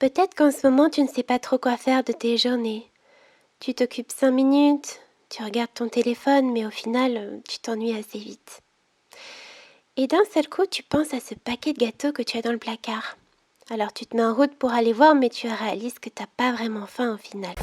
Peut-être qu'en ce moment, tu ne sais pas trop quoi faire de tes journées. Tu t'occupes 5 minutes, tu regardes ton téléphone, mais au final, tu t'ennuies assez vite. Et d'un seul coup, tu penses à ce paquet de gâteaux que tu as dans le placard. Alors tu te mets en route pour aller voir, mais tu réalises que t'as pas vraiment faim au final.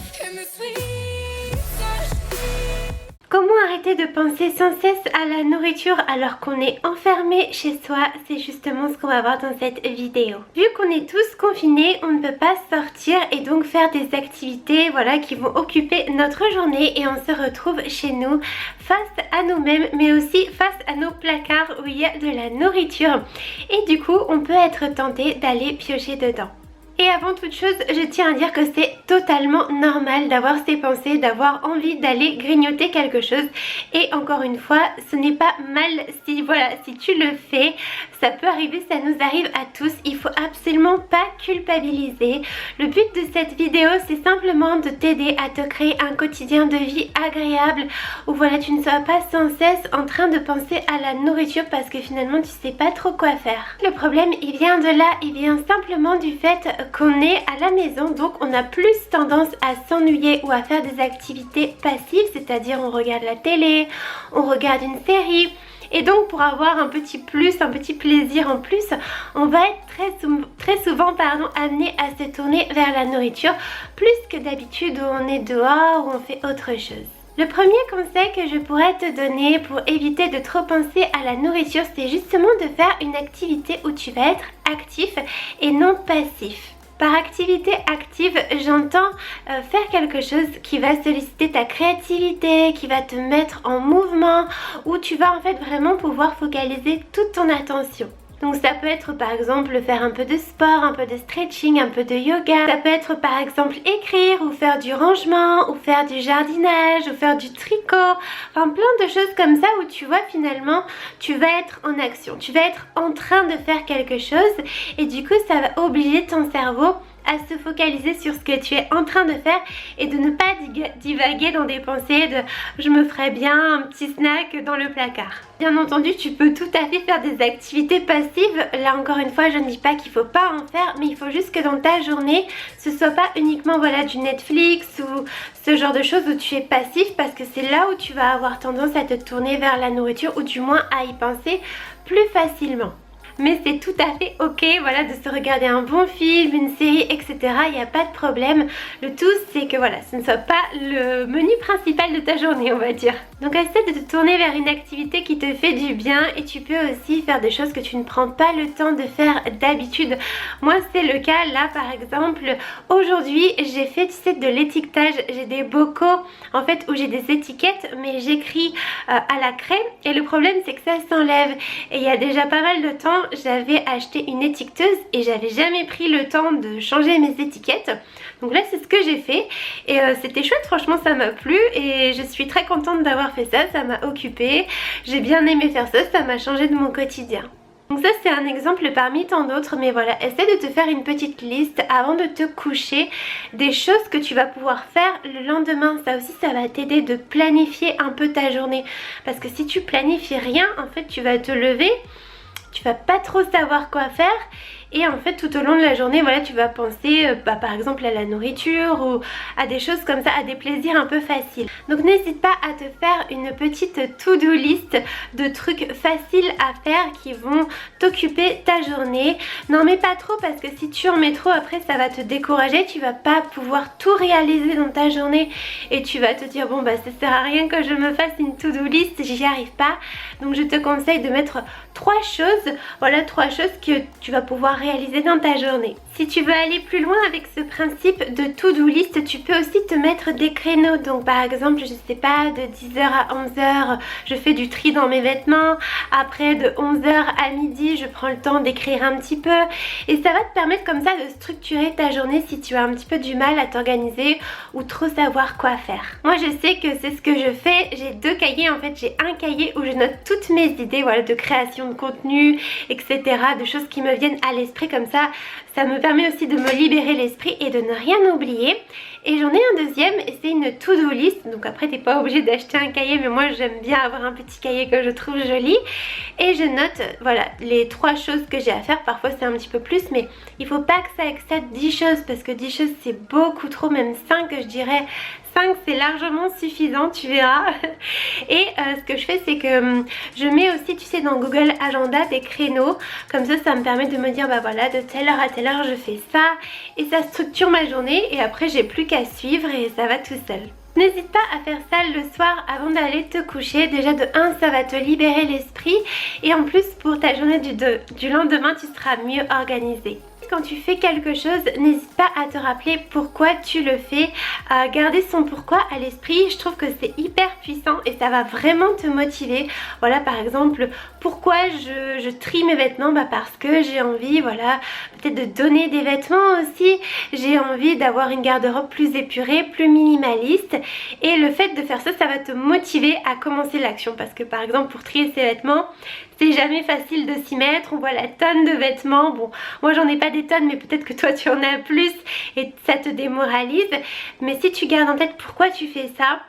Comment arrêter de penser sans cesse à la nourriture alors qu'on est enfermé chez soi? C'est justement ce qu'on va voir dans cette vidéo. Vu qu'on est tous confinés, on ne peut pas sortir et donc faire des activités qui vont occuper notre journée, et on se retrouve chez nous face à nous-mêmes, mais aussi face à nos placards où il y a de la nourriture. Et du coup, on peut être tenté d'aller piocher dedans. Et avant toute chose, je tiens à dire que c'est totalement normal d'avoir ces pensées, d'avoir envie d'aller grignoter quelque chose. Et encore une fois, ce n'est pas mal si tu le fais. Ça peut arriver, ça nous arrive à tous. Il faut absolument pas culpabiliser. Le but de cette vidéo, c'est simplement de t'aider à te créer un quotidien de vie agréable où tu ne sois pas sans cesse en train de penser à la nourriture parce que finalement tu sais pas trop quoi faire. Le problème, il vient de là, il vient simplement du fait qu'on est à la maison, donc on a plus tendance à s'ennuyer ou à faire des activités passives, c'est-à-dire on regarde la télé, on regarde une série. Et donc pour avoir un petit plaisir en plus, on va être très souvent amené à se tourner vers la nourriture plus que d'habitude où on est dehors, où on fait autre chose. Le premier conseil que je pourrais te donner pour éviter de trop penser à la nourriture, c'est justement de faire une activité où tu vas être actif et non passif. Par activité active, j'entends faire quelque chose qui va solliciter ta créativité, qui va te mettre en mouvement, où tu vas en fait vraiment pouvoir focaliser toute ton attention. Donc ça peut être par exemple faire un peu de sport, un peu de stretching, un peu de yoga. Ça peut être par exemple écrire ou faire du rangement ou faire du jardinage ou faire du tricot. Enfin plein de choses comme ça où tu vois finalement tu vas être en action. Tu vas être en train de faire quelque chose et du coup ça va obliger ton cerveau à se focaliser sur ce que tu es en train de faire et de ne pas divaguer dans des pensées de je me ferais bien un petit snack dans le placard. Bien entendu, tu peux tout à fait faire des activités passives. Là encore une fois, je ne dis pas qu'il ne faut pas en faire, mais il faut juste que dans ta journée, ce soit pas uniquement du Netflix ou ce genre de choses où tu es passif, parce que c'est là où tu vas avoir tendance à te tourner vers la nourriture ou du moins à y penser plus facilement. Mais c'est tout à fait ok de se regarder un bon film, une série, etc. Il n'y a pas de problème. Le tout c'est que ce ne soit pas le menu principal de ta journée, on va dire. Donc essaie de te tourner vers une activité qui te fait du bien, et tu peux aussi faire des choses que tu ne prends pas le temps de faire d'habitude. Moi c'est le cas là par exemple. Aujourd'hui j'ai fait de l'étiquetage. J'ai des bocaux en fait où j'ai des étiquettes mais j'écris à la craie, et le problème c'est que ça s'enlève. Et il y a déjà pas mal de temps j'avais acheté une étiqueteuse et j'avais jamais pris le temps de changer mes étiquettes. Donc là c'est ce que j'ai fait et c'était chouette, franchement ça m'a plu et je suis très contente d'avoir fait ça. Ça m'a occupée, j'ai bien aimé faire ça, ça m'a changé de mon quotidien. Donc ça c'est un exemple parmi tant d'autres, mais essaie de te faire une petite liste avant de te coucher des choses que tu vas pouvoir faire le lendemain. Ça aussi ça va t'aider de planifier un peu ta journée, parce que si tu planifies rien, en fait tu vas te lever, tu vas pas trop savoir quoi faire, et en fait tout au long de la journée tu vas penser par exemple à la nourriture ou à des choses comme ça, à des plaisirs un peu faciles. Donc n'hésite pas à te faire une petite to-do list de trucs faciles à faire qui vont t'occuper ta journée. N'en mets pas trop, parce que si tu en mets trop après ça va te décourager, tu vas pas pouvoir tout réaliser dans ta journée et tu vas te dire bon ça sert à rien que je me fasse une to-do list, j'y arrive pas. Donc je te conseille de mettre trois choses que tu vas pouvoir réaliser dans ta journée. Si tu veux aller plus loin avec ce principe de to-do list, tu peux aussi te mettre des créneaux. Donc par exemple, je sais pas, de 10h à 11h, je fais du tri dans mes vêtements. Après de 11h à midi, je prends le temps d'écrire un petit peu. Et ça va te permettre comme ça de structurer ta journée si tu as un petit peu du mal à t'organiser ou trop savoir quoi faire. Moi je sais que c'est ce que je fais. J'ai deux cahiers en fait. J'ai un cahier où je note toutes mes idées de création de contenu, etc. De choses qui me viennent à l'esprit comme ça. Ça me permet aussi de me libérer l'esprit et de ne rien oublier. Et j'en ai un deuxième, c'est une to-do list. Donc après t'es pas obligé d'acheter un cahier, mais moi j'aime bien avoir un petit cahier que je trouve joli. Et je note voilà les 3 choses que j'ai à faire. Parfois c'est un petit peu plus, mais il faut pas que ça excède 10 choses, parce que 10 choses c'est beaucoup trop, même 5 je dirais. 5 c'est largement suffisant, tu verras. Et ce que je fais c'est que je mets aussi, tu sais, dans Google Agenda des créneaux. Comme ça me permet de me dire bah voilà, de telle heure à telle heure je fais ça. Et ça structure ma journée et après j'ai plus qu'à suivre et ça va tout seul. N'hésite pas à faire ça le soir avant d'aller te coucher. Déjà de 1 ça va te libérer l'esprit. Et en plus pour ta journée du lendemain tu seras mieux organisée. Quand tu fais quelque chose, n'hésite pas à te rappeler pourquoi tu le fais, à garder son pourquoi à l'esprit. Je trouve que c'est hyper puissant et ça va vraiment te motiver. Voilà, par exemple, pourquoi je trie mes vêtements, bah parce que j'ai envie, voilà, peut-être de donner des vêtements aussi. J'ai envie d'avoir une garde-robe plus épurée, plus minimaliste. Et le fait de faire ça, ça va te motiver à commencer l'action. Parce que par exemple, pour trier ses vêtements, c'est jamais facile de s'y mettre. On voit la tonne de vêtements. Bon, moi j'en ai pas des tonnes, mais peut-être que toi tu en as plus et ça te démoralise. Mais si tu gardes en tête pourquoi tu fais ça,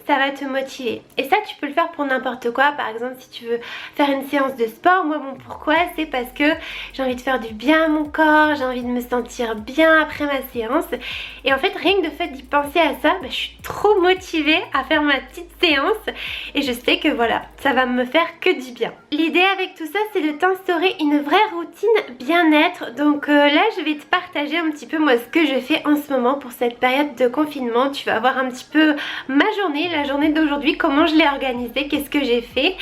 ça va te motiver. Et ça tu peux le faire pour n'importe quoi. Par exemple si tu veux faire une séance de sport, moi mon pourquoi c'est parce que j'ai envie de faire du bien à mon corps, j'ai envie de me sentir bien après ma séance. Et en fait rien que le fait d'y penser à ça, bah, je suis trop motivée à faire ma petite séance. Et je sais que voilà, ça va me faire que du bien. L'idée avec tout ça c'est de t'instaurer une vraie routine bien-être. Donc là je vais te partager un petit peu moi ce que je fais en ce moment pour cette période de confinement. Tu vas voir un petit peu ma journée, la journée d'aujourd'hui, comment je l'ai organisée, qu'est-ce que j'ai fait,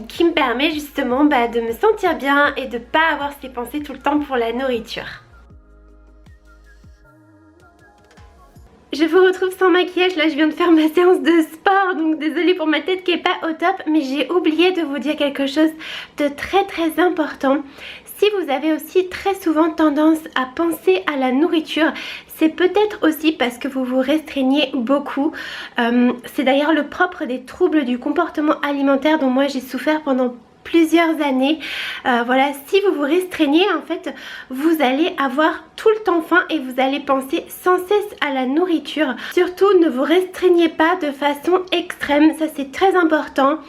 qui me permet justement bah, de me sentir bien et de pas avoir ces pensées tout le temps pour la nourriture. Je vous retrouve sans maquillage, là je viens de faire ma séance de sport, donc désolée pour ma tête qui est pas au top, mais j'ai oublié de vous dire quelque chose de très important. Si vous avez aussi très souvent tendance à penser à la nourriture, c'est peut-être aussi parce que vous vous restreignez beaucoup. C'est d'ailleurs le propre des troubles du comportement alimentaire dont moi j'ai souffert pendant plusieurs années. Voilà, si vous vous restreignez, en fait, vous allez avoir tout le temps faim et vous allez penser sans cesse à la nourriture. Surtout, ne vous restreignez pas de façon extrême, ça c'est très important.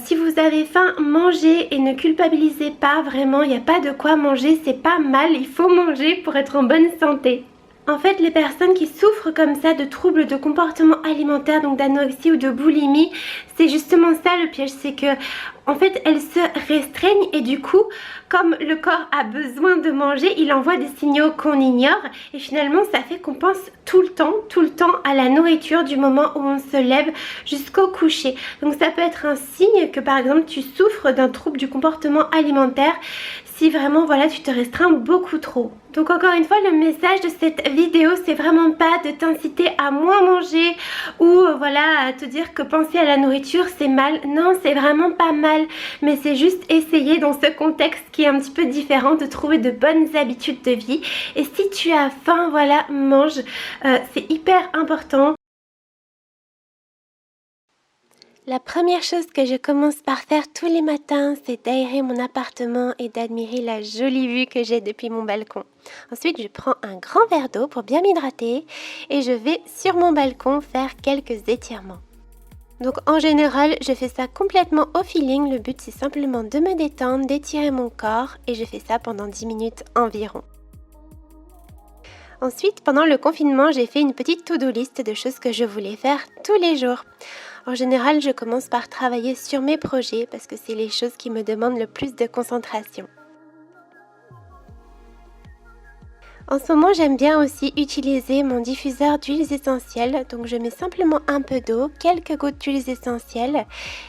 Si vous avez faim, mangez et ne culpabilisez pas, vraiment, il n'y a pas de quoi manger, c'est pas mal, il faut manger pour être en bonne santé. En fait, les personnes qui souffrent comme ça de troubles de comportement alimentaire, donc d'anorexie ou de boulimie, c'est justement ça le piège, c'est que en fait elles se restreignent et du coup, comme le corps a besoin de manger, il envoie des signaux qu'on ignore et finalement ça fait qu'on pense tout le temps à la nourriture du moment où on se lève jusqu'au coucher. Donc ça peut être un signe que par exemple tu souffres d'un trouble du comportement alimentaire si vraiment voilà tu te restreins beaucoup trop. Donc encore une fois, le message de cette vidéo c'est vraiment pas de t'inciter à moins manger ou voilà à te dire que penser à la nourriture c'est mal. Non, c'est vraiment pas mal, mais c'est juste essayer dans ce contexte qui est un petit peu différent de trouver de bonnes habitudes de vie. Et si tu as faim, voilà, mange, c'est hyper important. La première chose que je commence par faire tous les matins, c'est d'aérer mon appartement et d'admirer la jolie vue que j'ai depuis mon balcon. Ensuite, je prends un grand verre d'eau pour bien m'hydrater et je vais sur mon balcon faire quelques étirements. Donc en général, je fais ça complètement au feeling. Le but, c'est simplement de me détendre, d'étirer mon corps et je fais ça pendant 10 minutes environ. Ensuite, pendant le confinement, j'ai fait une petite to-do list de choses que je voulais faire tous les jours. En général, je commence par travailler sur mes projets parce que c'est les choses qui me demandent le plus de concentration. En ce moment, j'aime bien aussi utiliser mon diffuseur d'huiles essentielles. Donc je mets simplement un peu d'eau, quelques gouttes d'huiles essentielles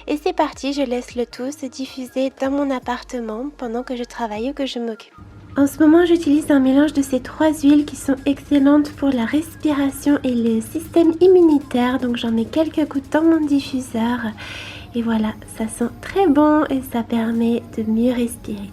et c'est parti, je laisse le tout se diffuser dans mon appartement pendant que je travaille ou que je m'occupe. En ce moment, j'utilise un mélange de ces 3 huiles qui sont excellentes pour la respiration et le système immunitaire. Donc j'en mets quelques gouttes dans mon diffuseur. Et voilà, ça sent très bon et ça permet de mieux respirer.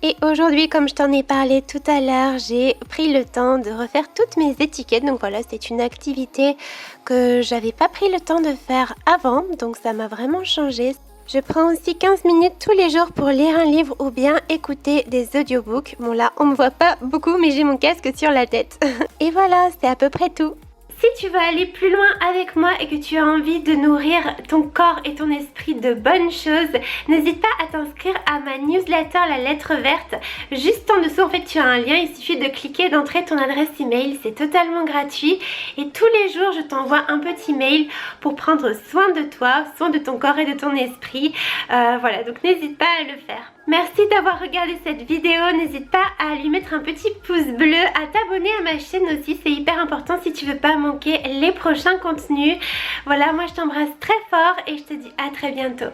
Et aujourd'hui, comme je t'en ai parlé tout à l'heure, j'ai pris le temps de refaire toutes mes étiquettes. Donc voilà, c'est une activité que j'avais pas pris le temps de faire avant. Donc ça m'a vraiment changé. Je prends aussi 15 minutes tous les jours pour lire un livre ou bien écouter des audiobooks. Bon là, on me voit pas beaucoup mais j'ai mon casque sur la tête. Et voilà, c'est à peu près tout. Si tu veux aller plus loin avec moi et que tu as envie de nourrir ton corps et ton esprit de bonnes choses, n'hésite pas à t'inscrire à ma newsletter La Lettre Verte. Juste en dessous, en fait, tu as un lien, il suffit de cliquer, d'entrer ton adresse email, c'est totalement gratuit. Et tous les jours, je t'envoie un petit mail pour prendre soin de toi, soin de ton corps et de ton esprit. Voilà, donc n'hésite pas à le faire. Merci d'avoir regardé cette vidéo, n'hésite pas à lui mettre un petit pouce bleu, à t'abonner à ma chaîne aussi, c'est hyper important si tu veux pas manquer les prochains contenus. Voilà, moi je t'embrasse très fort et je te dis à très bientôt.